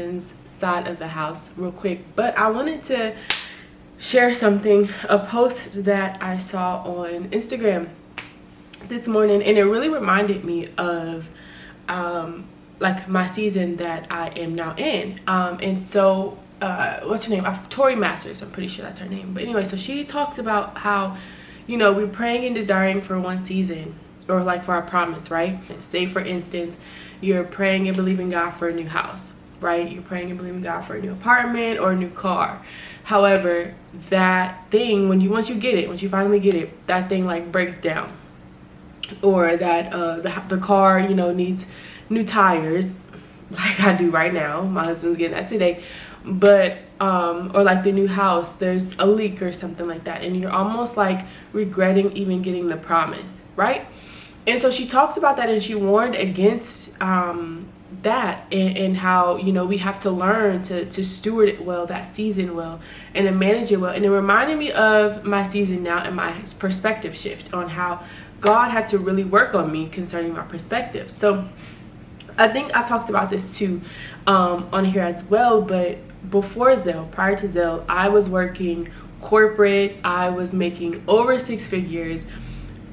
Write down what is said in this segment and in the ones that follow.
husband's side of the house real quick, but I wanted to share something, a post that I saw on Instagram this morning, and it really reminded me of like my season that I am now in. And so what's her name? Tori Masters, I'm pretty sure that's her name. But anyway, so she talks about how, you know, we're praying and desiring for one season, or like for our promise, right? Say for instance, you're praying and believing God for a new house, right? You're praying and believing God for a new apartment or a new car. However, that thing, once you finally get it, that thing like breaks down, or that the car, you know, needs new tires, like I do right now. My husband's getting that today. But or like the new house, there's a leak or something like that, and you're almost like regretting even getting the promise, right? And so she talks about that, and she warned against that, and how, you know, we have to learn to steward it well, that season well, and to manage it well. And it reminded me of my season now and my perspective shift on how God had to really work on me concerning my perspective. So I think I've talked about this too on here as well, but before Zelle, prior to Zelle, I was working corporate. I was making over 6 figures.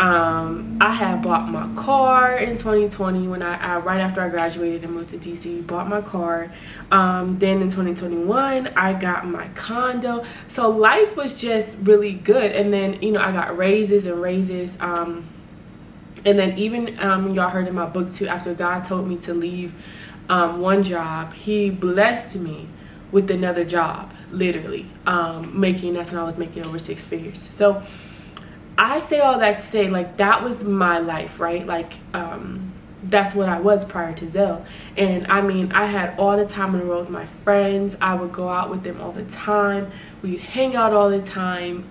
I had bought my car in 2020 when I right after I graduated and moved to DC, bought my car. Then in 2021, I got my condo. So life was just really good. And then, you know, I got raises and raises. And then even y'all heard in my book too, after God told me to leave one job, he blessed me with another job, literally. That's when I was making over 6 figures. So I say all that to say, like, that was my life, right? Like, that's what I was prior to Zelle. And I mean, I had all the time in the world with my friends. I would go out with them all the time. We'd hang out all the time.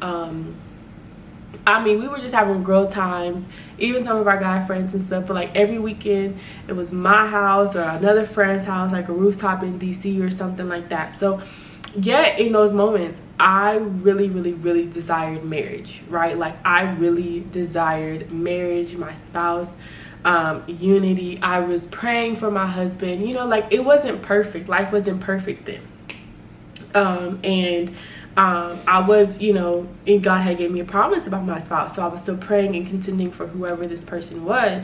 I mean, we were just having girl times, even some of our guy friends and stuff. But like every weekend, it was my house or another friend's house, like a rooftop in DC or something like that. So yet in those moments, I really, really, really desired marriage, right? Like I really desired marriage, my spouse, unity. I was praying for my husband, you know, like it wasn't perfect. Life wasn't perfect then. I was, you know, and God had gave me a promise about my spouse. So I was still praying and contending for whoever this person was.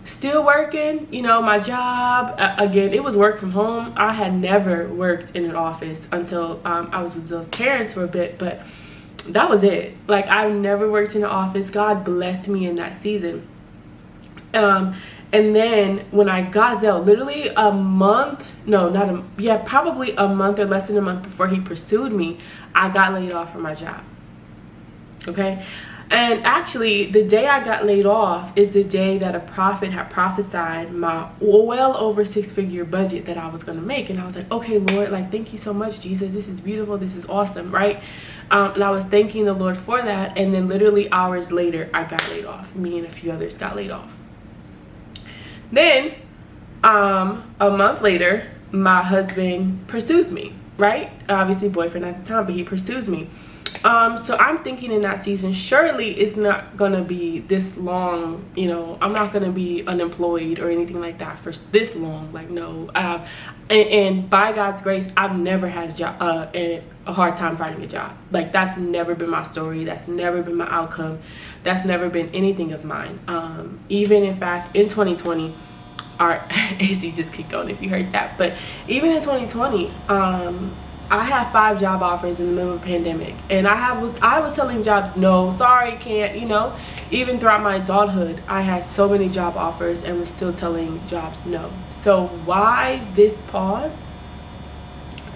Still working, you know, my job. Again, it was work from home. I had never worked in an office until I was with Zill's parents for a bit, but that was it. Like I never worked in an office. God blessed me in that season. And then when I got Zelle, literally a month, probably a month or less than a month before he pursued me, I got laid off from my job. Okay. And actually the day I got laid off is the day that a prophet had prophesied my well over 6-figure budget that I was going to make. And I was like, okay, Lord, like, thank you so much, Jesus. This is beautiful. This is awesome. Right. And I was thanking the Lord for that. And then literally hours later, I got laid off. Me and a few others got laid off. Then a month later, my husband pursues me, right? Obviously boyfriend at the time, but he pursues me. So I'm thinking in that season, surely it's not gonna be this long, you know, I'm not gonna be unemployed or anything like that for this long. Like, no. And by God's grace, I've never had a job, a hard time finding a job. Like, that's never been my story. That's never been my outcome. That's never been anything of mine. Even in fact, in 2020, our AC just kicked on if you heard that. But even in 2020, I had 5 job offers in the middle of the pandemic, and I was telling jobs no, sorry, can't, you know. Even throughout my adulthood, I had so many job offers and was still telling jobs no. So why this pause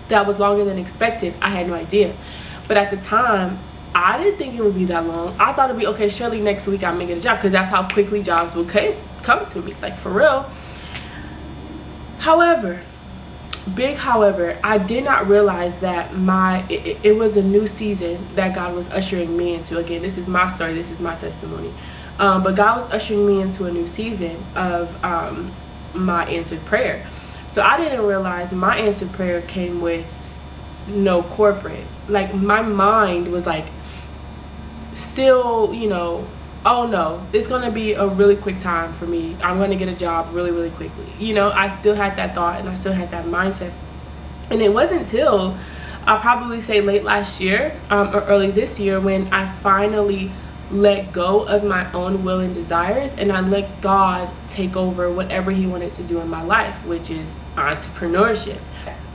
that was longer than expected? I had no idea. But at the time, I didn't think it would be that long. I thought it'd be okay, surely next week I'm gonna get a job, because that's how quickly jobs would come to me, like, for real. However, I did not realize that it was a new season that God was ushering me into. Again, this is my story, this is my testimony. But God was ushering me into a new season of my answered prayer. So I didn't realize my answered prayer came with no corporate. Like, my mind was like still, you know, oh no, it's going to be a really quick time for me, I'm going to get a job really, really quickly. You know, I still had that thought and I still had that mindset. And it wasn't until I'll probably say late last year or early this year when I finally let go of my own will and desires, and I let God take over whatever he wanted to do in my life, which is entrepreneurship.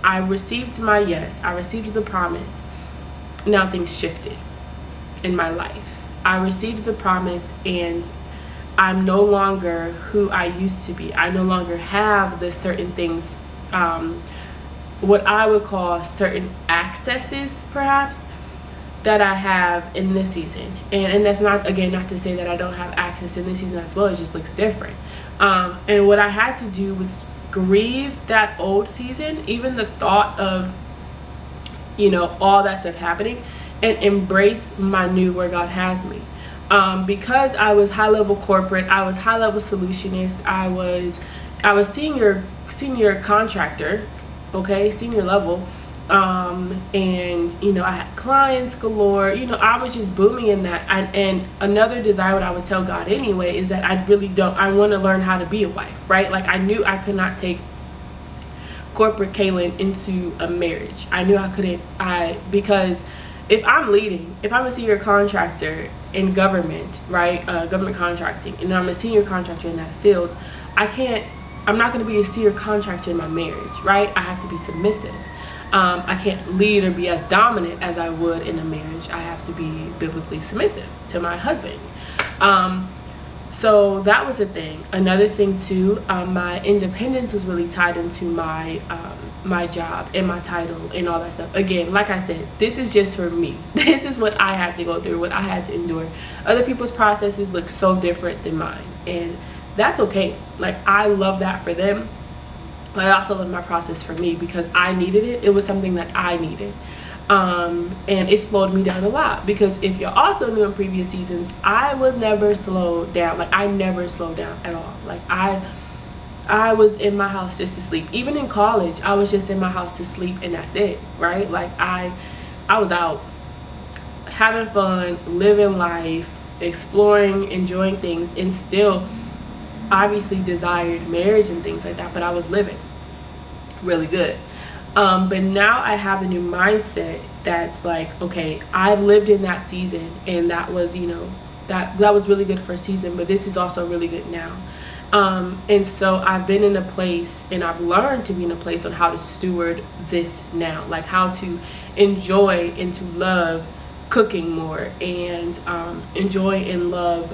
I received my yes, I received the promise. Now things shifted in my life. I received the promise and I'm no longer who I used to be. I no longer have the certain things, what I would call certain accesses perhaps, that I have in this season. And that's not, again, not to say that I don't have access in this season as well. It just looks different. And what I had to do was grieve that old season, even the thought of, you know, all that stuff happening, and embrace my new where God has me. Because I was high level corporate, I was high level solutionist, I was senior contractor, okay, senior level. And you know, I had clients galore, you know, I was just booming in that. And another desire, what I would tell God anyway, is that I want to learn how to be a wife, right? Like I knew I could not take corporate Kaylin into a marriage. I knew I couldn't, because if I'm a senior contractor in government, right, government contracting, and I'm a senior contractor in that field, I'm not going to be a senior contractor in my marriage, right? I have to be submissive. I can't lead or be as dominant as I would in a marriage. I have to be biblically submissive to my husband. So that was a thing. Another thing too, my independence was really tied into my my job and my title and all that stuff. Again, like I said, this is just for me. This is what I had to go through, what I had to endure. Other people's processes look so different than mine, and that's okay. Like I love that for them. I also love my process for me because I needed it. It was something that I needed. And it slowed me down a lot, because if you're also new in previous seasons, I was never slowed down. Like I never slowed down at all. Like I was in my house just to sleep. Even in college, I was just in my house to sleep, and that's it, right? Like I was out having fun, living life, exploring, enjoying things, and still obviously desired marriage and things like that, but I was living really good. But now I have a new mindset that's like, okay, I've lived in that season, and that was, you know, that was really good for a season, but this is also really good now. And so I've been in a place, and I've learned to be in a place on how to steward this now, like how to enjoy and to love cooking more, and enjoy and love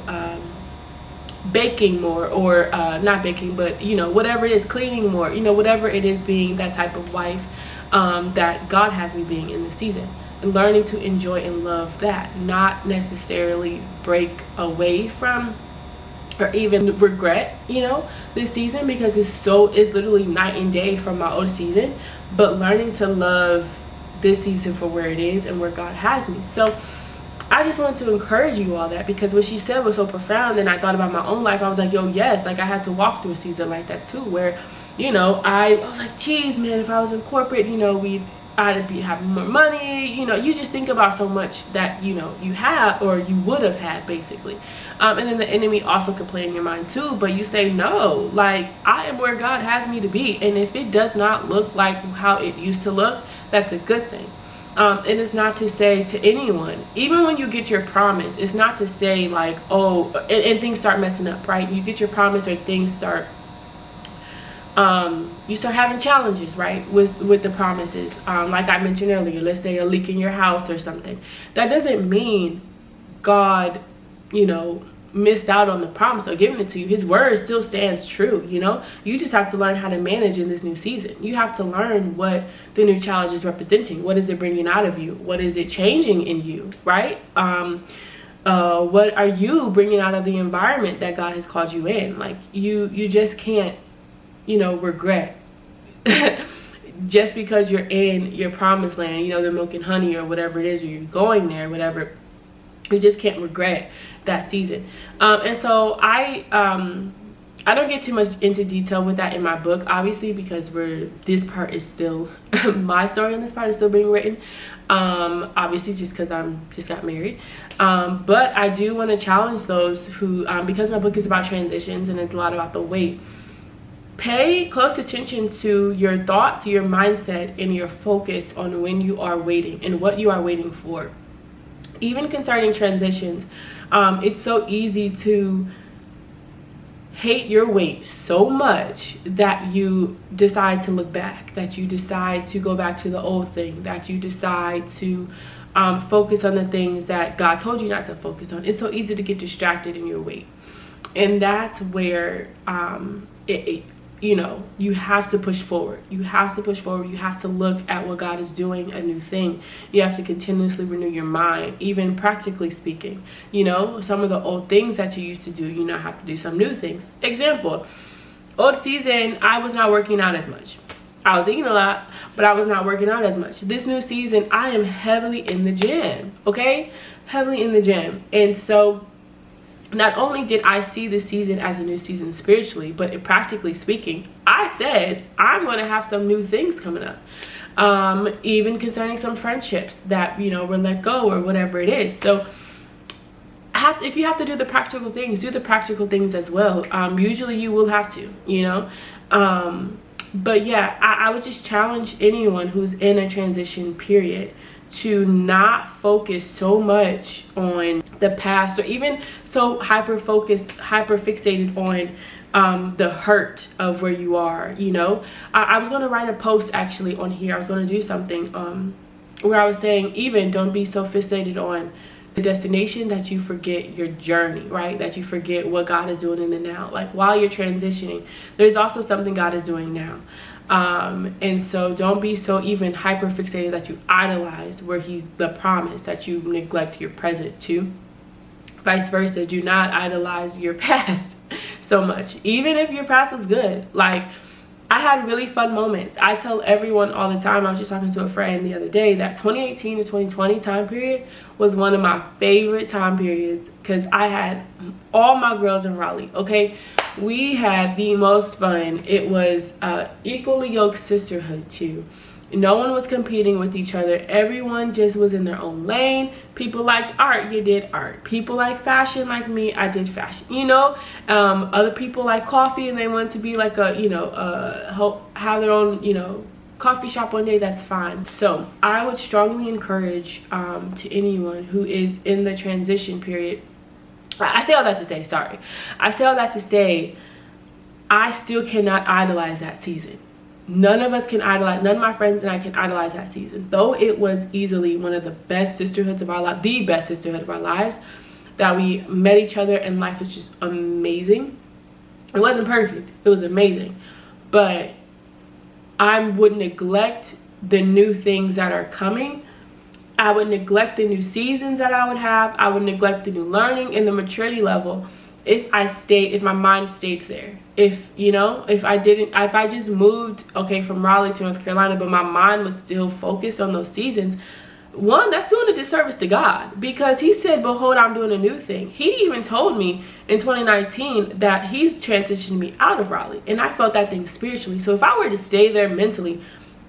baking more, or not baking, but you know, whatever it is, cleaning more, you know, whatever it is, being that type of wife that God has me being in this season, and learning to enjoy and love that, not necessarily break away from or even regret, you know, this season, because it's literally night and day from my old season, but learning to love this season for where it is and where God has me. So I just wanted to encourage you all that, because what she said was so profound, and I thought about my own life. I was like, yo, yes, like I had to walk through a season like that too, where, you know, I was like, geez, man, if I was in corporate, you know, I'd be having more money. You know, you just think about so much that, you know, you have, or you would have had, basically. And then the enemy also could play in your mind too, but you say, no, like I am where God has me to be, and if it does not look like how it used to look, that's a good thing. And it's not to say to anyone, even when you get your promise, it's not to say like, oh, and things start messing up, right? You get your promise, or things start, you start having challenges, right, with the promises. Like I mentioned earlier, let's say a leak in your house or something. That doesn't mean God, you know, missed out on the promise or giving it to you. His word still stands true, you know. You just have to learn how to manage in this new season. You have to learn what the new challenge is representing. What is it bringing out of you? What is it changing in you, right? What are you bringing out of the environment that God has called you in? Like you just can't, you know, regret just because you're in your promised land, you know, the milk and honey or whatever it is, or you're going there, whatever. You just can't regret that season. And so I don't get too much into detail with that in my book, obviously, because this part is still my story, and this part is still being written. Obviously, just because I just got married. But I do want to challenge those who, because my book is about transitions and it's a lot about the wait, pay close attention to your thoughts, your mindset, and your focus on when you are waiting and what you are waiting for. Even concerning transitions, it's so easy to hate your wait so much that you decide to look back, that you decide to go back to the old thing, that you decide to focus on the things that God told you not to focus on. It's so easy to get distracted in your wait. And that's where you have to push forward. You have to push forward. You have to look at what God is doing, a new thing. You have to continuously renew your mind, even practically speaking. Some of the old things that you used to do, you now have to do some new things. Example, old season, I was not working out as much. I was eating a lot, but I was not working out as much. This new season, I am heavily in the gym, okay? Heavily in the gym. And so not only did I see this season as a new season spiritually, but practically speaking, I said, I'm going to have some new things coming up. Even concerning some friendships that, were let go or whatever it is. So if you have to do the practical things, do the practical things as well. Usually you will have to, but yeah, I would just challenge anyone who's in a transition period to not focus so much on the past, or even so hyper fixated on the hurt of where you are. I was going to write a post actually on here. I was going to do something where I was saying, even don't be so fixated on the destination that you forget your journey, right? That you forget what God is doing in the now. Like while you're transitioning, there's also something God is doing now. And so don't be so even hyper fixated that you idolize where he's the promise, that you neglect your present too. Vice versa, do not idolize your past so much, even if your past was good. Like, I had really fun moments. I tell everyone all the time, I was just talking to a friend the other day, that 2018 to 2020 time period was one of my favorite time periods, because I had all my girls in Raleigh, okay? We had the most fun. It was equally yoked sisterhood too. No one was competing with each other. Everyone just was in their own lane. People liked art, you did art. People like fashion, like me, I did fashion. Other people like coffee and they want to be like have their own, coffee shop one day. That's fine. So I would strongly encourage to anyone who is in the transition period. I say all that to say, I still cannot idolize that season. None of us can idolize, none of my friends and I can idolize that season. Though it was easily one of the best sisterhoods of our lives, the best sisterhood of our lives, that we met each other and life was just amazing. It wasn't perfect, it was amazing. But I would neglect the new things that are coming. I would neglect the new seasons that I would have. I would neglect the new learning and the maturity level if my mind stayed there. If I just moved, from Raleigh to North Carolina, but my mind was still focused on those seasons, one, that's doing a disservice to God, because he said, behold, I'm doing a new thing. He even told me in 2019 that he's transitioned me out of Raleigh, and I felt that thing spiritually. So if I were to stay there mentally,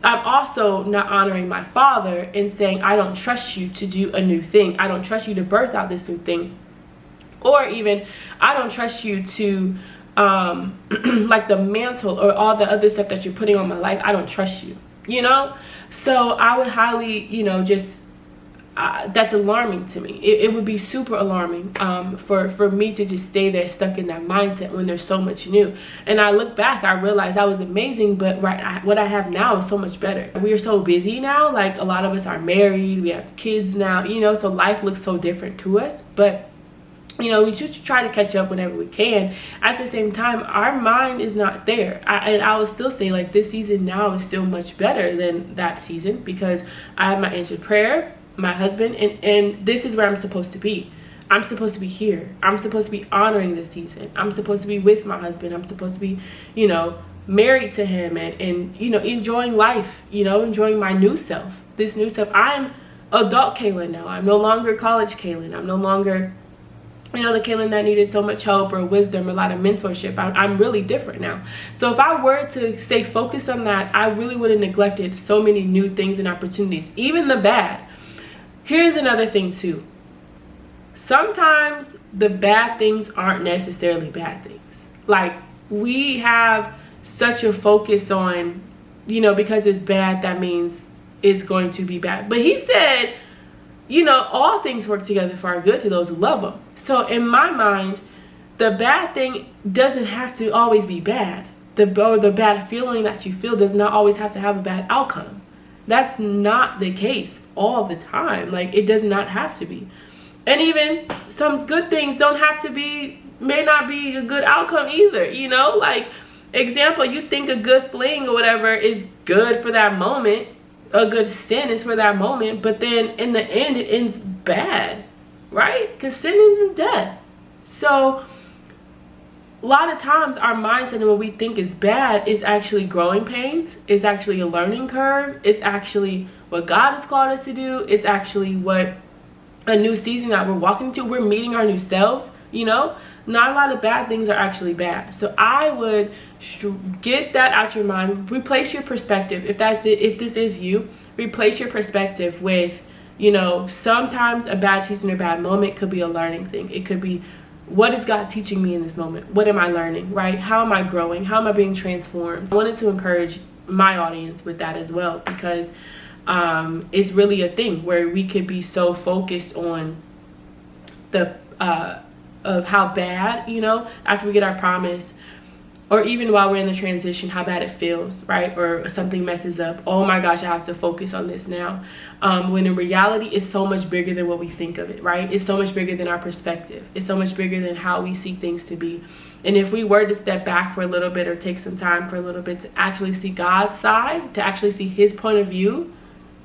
I'm also not honoring my father and saying, I don't trust you to do a new thing. I don't trust you to birth out this new thing. Or even, I don't trust you to, like the mantle or all the other stuff that you're putting on my life. I don't trust you, So I would highly, that's alarming to me. It would be super alarming for me to just stay there stuck in that mindset when there's so much new. And I look back, I realize I was amazing, but what I have now is so much better. We are so busy now. Like, a lot of us are married, we have kids now, so life looks so different to us. But we just try to catch up whenever we can. At the same time, our mind is not there. And I would still say, like, this season now is still much better than that season, because I have my answered prayer, my husband, and this is where I'm supposed to be. I'm supposed to be here. I'm supposed to be honoring this season. I'm supposed to be with my husband. I'm supposed to be, married to him and enjoying life, enjoying my new self, this new self. I'm adult Kaylin now. I'm no longer college Kaylin. I'm no longer the Kaylin that needed so much help or wisdom, a lot of mentorship. I'm really different now. So if I were to stay focused on that, I really would have neglected so many new things and opportunities, even the bad. Here's another thing too. sometimes the bad things aren't necessarily bad things. Like, we have such a focus on, you know, because it's bad, that means it's going to be bad. But he said, you know, all things work together for our good to those who love him. So in my mind, the bad thing doesn't have to always be bad. The bad feeling that you feel does not always have to have a bad outcome. That's not the case all the time. Like, it does not have to be. And even some good things may not be a good outcome either, you know? Like, example, you think a good fling or whatever is good for that moment. A good sin is for that moment, but then in the end it ends bad, right? Because sin ends in death. So a lot of times our mindset and what we think is bad is actually growing pains. It's actually a learning curve. It's actually what God has called us to do. It's actually what a new season that we're walking into. We're meeting our new selves, you know? Not a lot of bad things are actually bad. So I would get that out your mind. Replace your perspective. If this is you, replace your perspective with, you know, sometimes a bad season or bad moment could be a learning thing. It could be, what is God teaching me in this moment? What am I learning, right? How am I growing? How am I being transformed? I wanted to encourage my audience with that as well, because it's really a thing where we could be so focused on the of how bad, you know, after we get our promise, or even while we're in the transition, how bad it feels, right? Or something messes up. Oh my gosh, I have to focus on this now. When in reality, it's so much bigger than what we think of it, right? It's so much bigger than our perspective. It's so much bigger than how we see things to be. And if we were to step back for a little bit, or take some time for a little bit to actually see God's side, to actually see his point of view,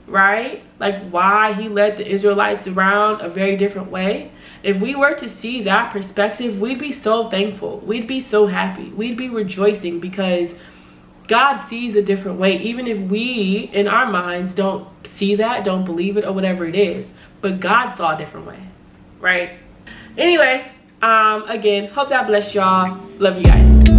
right? Like, why he led the Israelites around a very different way. If we were to see that perspective, we'd be so thankful. We'd be so happy. We'd be rejoicing, because God sees a different way, even if we in our minds don't see that, don't believe it, or whatever it is. But God saw a different way, right? Anyway, again, hope that blessed y'all. Love you guys.